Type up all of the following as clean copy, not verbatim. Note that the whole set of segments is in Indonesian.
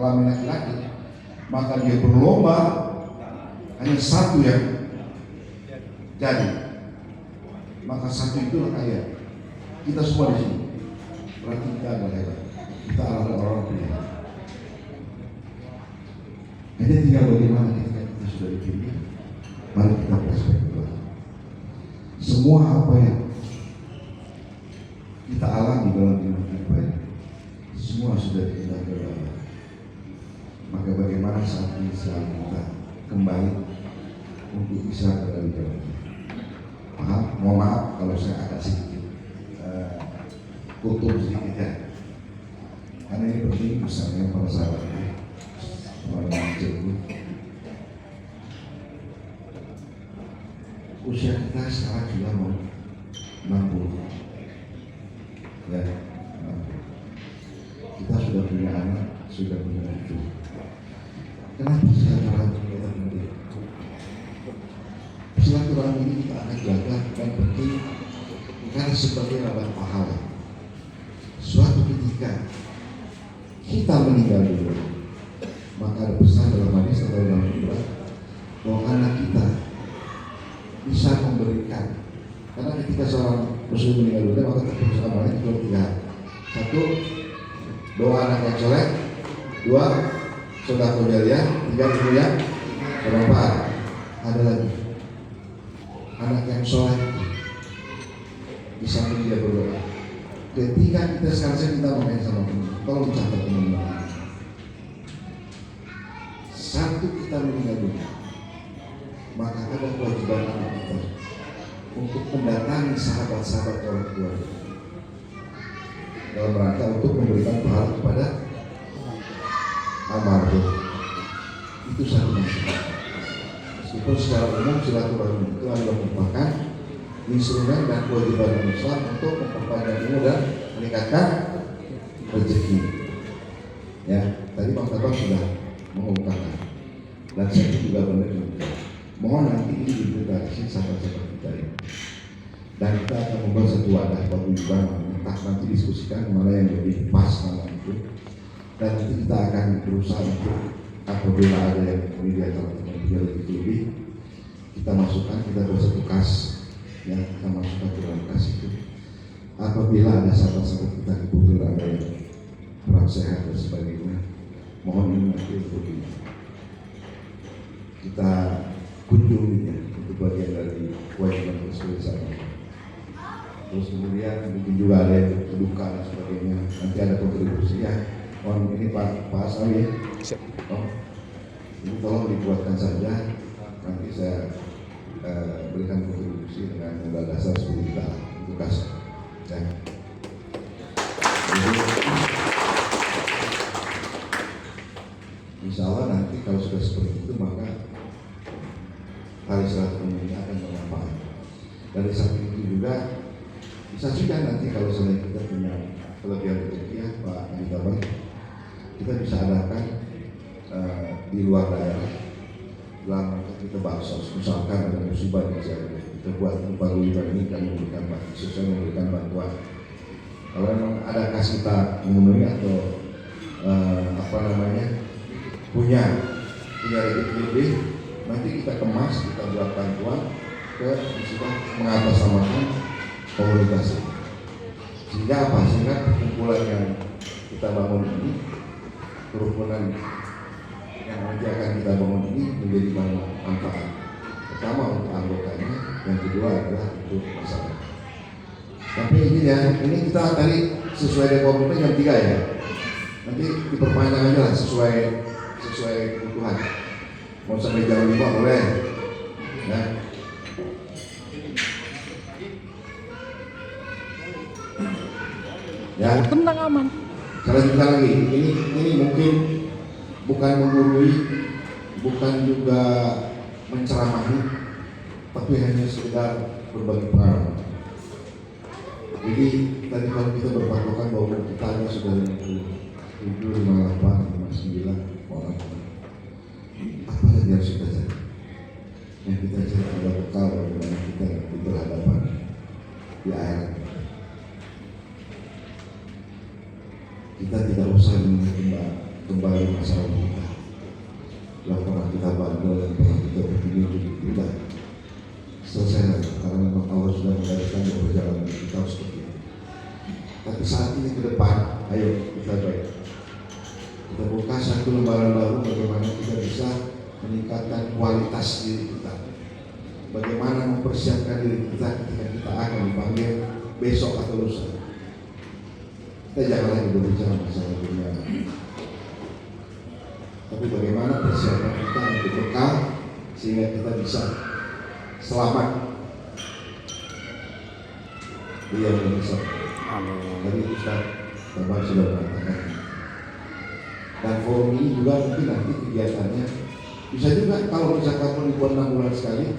kelamin laki-laki, maka dia berlomba hanya satu yang jadi, maka satu itulah kaya. Kita semua di sini berarti kita adalah hebat, kita adalah orang pilihan. Hanya tinggal bagaimana ketika kita sudah dipilih, mari kita berspekulasi. Semua apa yang kita alami dalam hidup kita, semua sudah dikendaki oleh Allah. Maka bagaimana saat ini sekarang kita kembali untuk bisa berada di dalam. Mohon maaf kalau saya agak sedikit kultur sedikit ya. Karena ini penting misalnya pada saat ini usia kita sekarang sudah mau 60 ya, 60. Kita sudah punya anak, sudah punya cucu. Kenapa silaturahmi kita penting? Silaturahmi ini kita akan jaga dan penting karena sebagai ladang pahala. Suatu ketika kita meninggal dulu, maka ada pesan dalam hadis atau dalam Quran bahwa anak kita bisa memberikan. Karena ketika seorang muslim meninggal dunia, maka terputus amalnya cuma 3 hal. 1, doa anak yang soleh. 2, sedekah jariah. 3, ilmu yang bermanfaat. Ada lagi anak yang soleh di samping dia berdoa. Ketika kita sekarang kita main sama teman, tolong catat teman-teman. 1, kita meninggal dunia, maka ada kewajiban anak kita untuk mendatangi sahabat-sahabat orang tua dalam rangka untuk memberikan pahala kepada almarhum. Itu satu masalah. Meskipun secara umum silaturahmi itu adalah merupakan instrumen dan kewajiban Islam untuk memperpanjang ilmu dan meningkatkan rezeki. Ya, tadi Bang Tabang sudah mengungkapkan, dan saya juga benar juga. Mohon nanti ini diberitakan sahabat-sahabat kita ini, dan kita akan membuat satu wadah paguyuban, entah nanti diskusikan mana yang lebih pas nama itu, dan nanti kita akan berusaha untuk apabila ada yang media teman-teman lebih, kita masukkan, kita buat satu kas yang kita masukkan ke dalam kas itu. Apabila ada sahabat-sahabat kita kebetulan ada yang kurang sehat dan sebagainya, mohon ini nanti untuk kita kunjunginya, untuk bagian dari kewajiban bersama. Terus kemudian mungkin juga ada yang berduka dan sebagainya, nanti ada kontribusi ya. Mohon ini Pak Asawi, ini tolong dibuatkan saja, nanti saya berikan kontribusi dengan modal dasar 10 juta untuk kas. Ya. Insya Allah nanti kalau sudah seperti itu, maka tali silaturahmi ini akan bermanfaat. Dari samping itu juga bisa juga nanti kalau selain kita punya kelebihan rezeki ya Pak Adi Tabang, kita bisa adakan di luar daerah dalam rangka kita baksos. Misalkan ada musibah di sana, kita buat paguyuban ini dan memberikan bantuan, memberikan bantuan. Kalau memang ada kas kita memenuhi atau punya rezeki lebih, nanti kita kemas, kita buat bantuan ke musibah mengatasnamakan komunitas. Sehingga apa? Sehingga kumpulan yang kita bangun ini, kerukunan yang nanti akan kita bangun ini menjadi manfaat. Pertama untuk anggotanya, yang kedua adalah untuk masyarakat. Tapi ini ya, ini kita tadi sesuai dengan komitmen jam 3 ya. Nanti diperpanjang aja lah sesuai kebutuhan. Mau sampai jam 5 boleh. Ya. Ya. Tenang aman. Cara kita lagi, ini mungkin bukan menggurui, bukan juga menceramahi, tapi hanya sekedar berbagi pengalaman. Jadi tadi kalau kita berpatokan bahwa kita hanya sudah 57, 58, 59 orang, apa lagi harus kita cari? Yang kita cari adalah bekal bagaimana kita nanti berhadapan di akhirat. Kita tidak usah menunggu kembali masalah kita yang pernah kita bandel dan pernah kita berpilih tidak selesai karena memang Allah sudah mengadakan yang berjalan dengan kita seperti itu. Tapi saat ini ke depan, ayo kita baik. Kita buka satu lembaran baru bagaimana kita bisa meningkatkan kualitas diri kita. Bagaimana mempersiapkan diri kita ketika kita akan dipanggil besok atau lusa. Kita jangan lagi berbicara masalah dunia, tapi bagaimana persiapan kita untuk bekal sehingga kita bisa selamat. Dia bisa. Tadi Ustaz Bapak sudah mengatakan. Dan forum ini juga mungkin nanti kegiatannya bisa juga kalau misalkan dibuat 6 bulan sekali,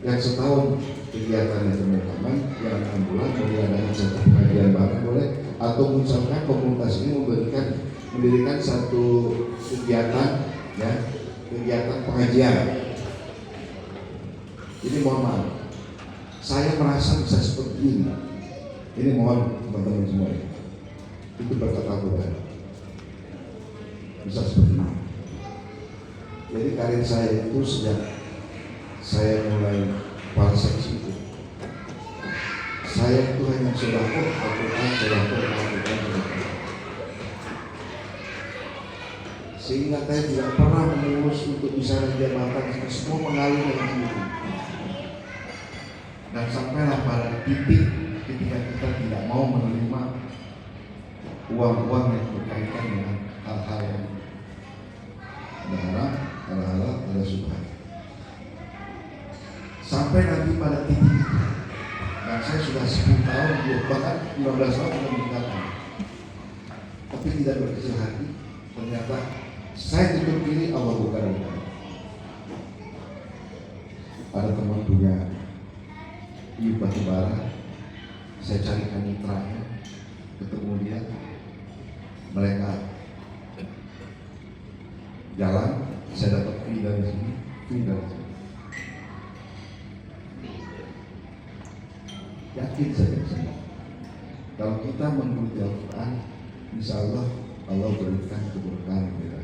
yang setahun kegiatannya teman-teman, yang 6 bulan boleh ada satu pengajian bareng boleh, atau misalkan komunitas ini mendirikan satu kegiatan, ya, kegiatan pengajian. Ini mohon maaf, saya merasa bisa seperti ini. Ini mohon teman-teman semua, itu berkat Al-Quran. Bisa seperti ini. Jadi karir saya itu sejak saya mulai kepala seksi itu, saya itu hanya sodako Al-Quran. Sehingga saya tidak pernah mengurus untuk misalnya jabatan, semua mengalir dengan sendiri. Dan sampailah pada titik ketika kita tidak mau menerima uang-uang yang berkaitan dengan hal-hal yang ada haram, ada halal, ada subhan. Sampai nanti pada titik itu, dan saya sudah 10 tahun, bahkan 15 tahun sudah meninggalkan, tapi tidak berkecil hati. Ternyata saya tutup diri, Allah buka dari kami. Ada teman punya di batubara, saya carikan mitranya, ketemu dia, mereka jalan, saya dapat fee dari sini, fee dari sini. Yakin saya, kalau kita mengikuti Al-Quran, insya Allah Allah berikan keberkahan kita.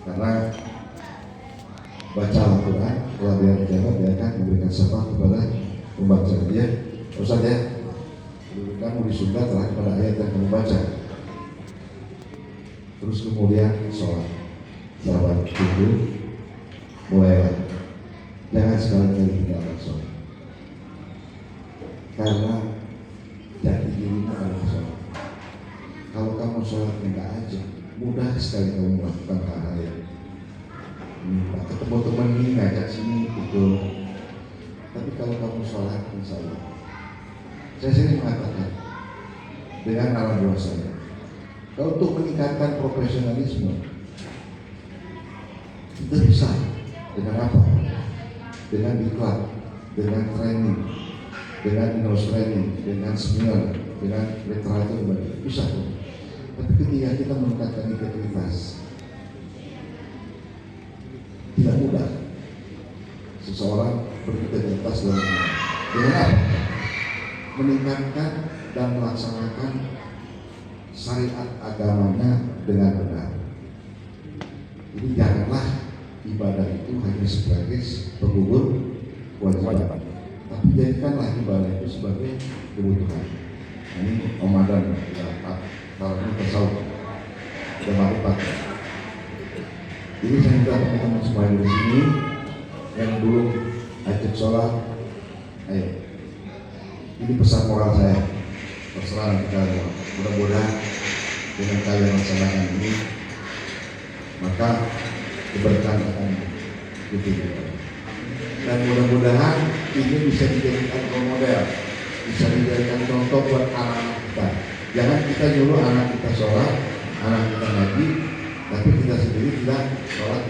Karena baca Al-Quran, kalau dia menjawab, dia akan memberikan syafaat kepada pembaca. Ya, Ustaz ya, kamu di surga telah kepada ayat yang kamu baca. Terus kemudian sholat, sahabat itu mulailah. Jangan sekali-kali tinggalkan sholat, karena jati dirimu adalah sholat. Kalau kamu sholat enggak aja, mudah sekali kamu melakukan hal-hal yang ketemu teman ini ngajak sini betul. Tapi kalau kamu sholat, insya Allah, saya sering mengatakan dengan alam buah saya, kalau untuk meningkatkan profesionalisme itu bisa dengan apa? Dengan diklat, dengan training, dengan in-house training, dengan seminar, dengan literatur, bisa. Tapi ketika kita meningkatkan integritas, tidak mudah seseorang berintegritas dalam dengan apa? Meningkatkan dan melaksanakan syariat agamanya dengan benar. Jadi janganlah ibadah itu hanya sebagai penggugur kewajiban, tapi jadikanlah ibadah itu sebagai kebutuhan. Ini Ramadan, kalau ini tasawuf dan marifat. Jadi saya minta teman-teman semua di sini yang belum ajak sholat, ayo. Ini pesan moral saya. Terserah kita, mudah-mudahan dengan kalian melaksanakan ini, maka keberkahan akan diberikan. Dan mudah-mudahan ini bisa dijadikan model, bisa dijadikan contoh buat anak-anak kita. Jangan kita nyuruh anak kita sholat, anak kita ngaji, tapi kita sendiri tidak sholat.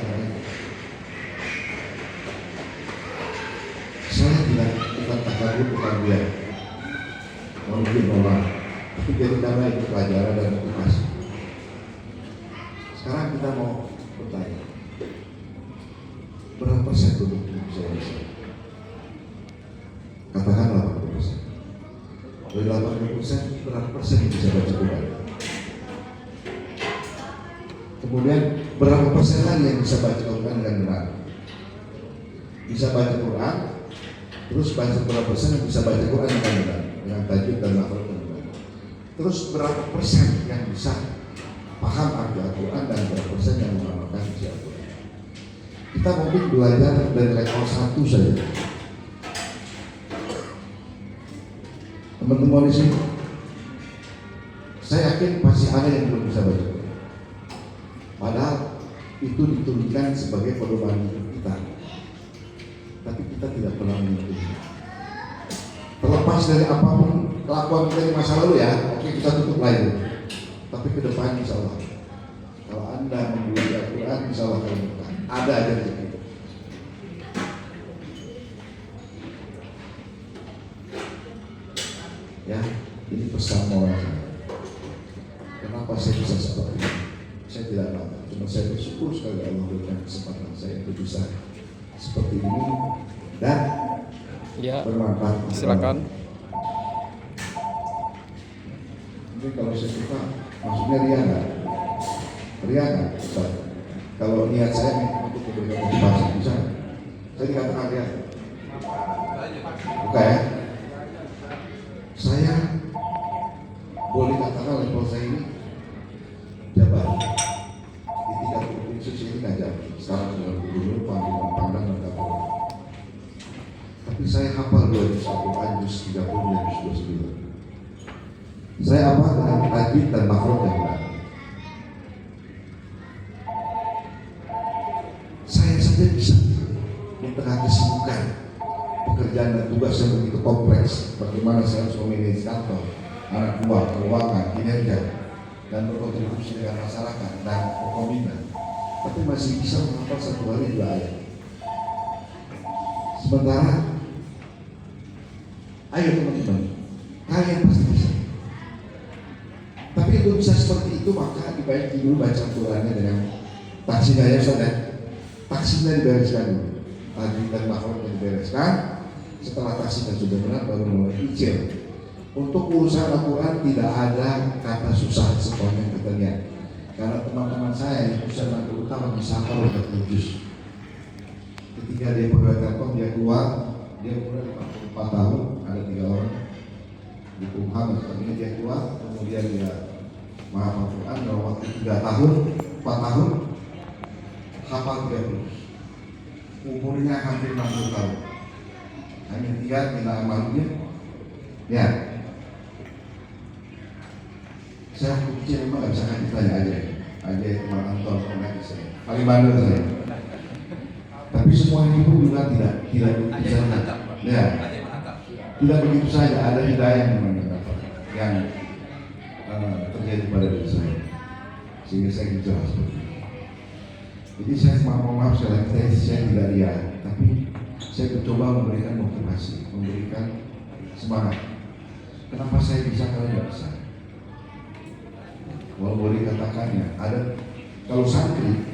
Saya tidak, bukan takabur, bukan dia mungkin orang, tapi jadi karena itu pelajaran dan edukasi. Sekarang kita mau bertanya, berapa persen penduduk Indonesia? Katakan 80%. Dari 80%, berapa persen yang bisa baca Quran? Kemudian berapa persen lagi yang bisa baca Quran dengan benar? Bisa baca Quran, terus berapa persen yang bisa baca Quran dengan benar, dengan tajwid dan lafaz dengan benar? Terus berapa persen yang bisa paham arti Al-Quran dan berapa persen yang mengamalkan isi Al-Quran? Kita mungkin belajar dari level 1 saja. Teman-teman di sini, saya yakin pasti ada yang belum bisa baca Quran. Padahal itu diturunkan sebagai pedoman hidup kita, tapi kita tidak pernah mengikuti. Terlepas dari apapun kelakuan kita di masa lalu ya, oke kita tutup lain. Tapi ke depan insya Allah, kalau Anda membeli Al-Quran, insya Allah akan berkah. Ada aja gitu. Ya, ini pesan moral saya. Kenapa saya bisa seperti ini? Saya tidak tahu. Cuma saya bersyukur sekali Allah berikan kesempatan saya untuk bisa seperti ini dan bermanfaat. Silakan. Jadi kalau saya suka, maksudnya ria nggak? Ria nggak? Ustaz? Kalau niat saya untuk memberikan motivasi, bisa? Saya dikatakan ria. Bukan ya? Saya boleh katakan level saya ini jabar di 3 provinsi ini ngajar. Sekarang sudah gubernur, panggilan Pangdam dan Kapolri. Tapi saya hafal 2 juz Al-Quran, juz 30 dan juz 29. Saya hafal dengan tajwid dan makhraj yang benar. Saya saja bisa di tengah kesibukan pekerjaan dan tugas yang begitu kompleks, bagaimana saya harus memanage kantor, anak buah, keuangan, kinerja, dan berkontribusi dengan masyarakat dan komitmen, tapi masih bisa menghafal 1 hari 2 ayat. Sementara, ayo teman-teman, kalian pasti bisa. Tapi untuk bisa seperti itu, maka dibaiki dulu baca Qurannya dengan taksinnya ya saudara. Taksinnya dibereskan dulu, tajwid dan makhrajnya dibereskan. Setelah taksinnya sudah benar, baru mulai ijil. Untuk urusan Al-Quran tidak ada kata susah sepanjang kita lihat. Karena teman-teman saya yang usia 60 tahun bisa hafal 40 juz. Ketika dia pegawai Telkom, dia keluar, dia umur 54 tahun, ada 3 orang di Kumham dan sebagainya, dia keluar, kemudian dia menghafal Al-Quran dalam waktu 3 tahun, 4 tahun, hafal 30 juz. Umurnya hampir 60 tahun. Hanya 3 kita amalnya. Ya, saya kecil memang nggak bisa ngaji tanya aja itu malah Anton ngaji saya paling bandel saya, tapi semua ini pun juga tidak bisa ya tidak begitu saja, ada hidayah yang terjadi pada diri saya sehingga saya bicara seperti itu. Jadi saya mohon maaf sekali lagi, saya tidak lihat, tapi saya mencoba memberikan motivasi, memberikan semangat. Kenapa saya bisa, kalau tidak bisa? Walau boleh katakan ya, ada kalau santri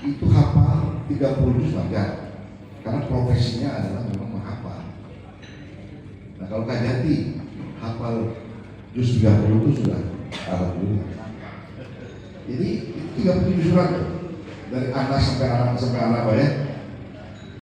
itu hafal 30 juz wajar, karena profesinya adalah memang menghafal. Nah kalau Kajati hafal juz 30 itu sudah alhamdulillah. Jadi 37 surat dari anak sampai anak ya.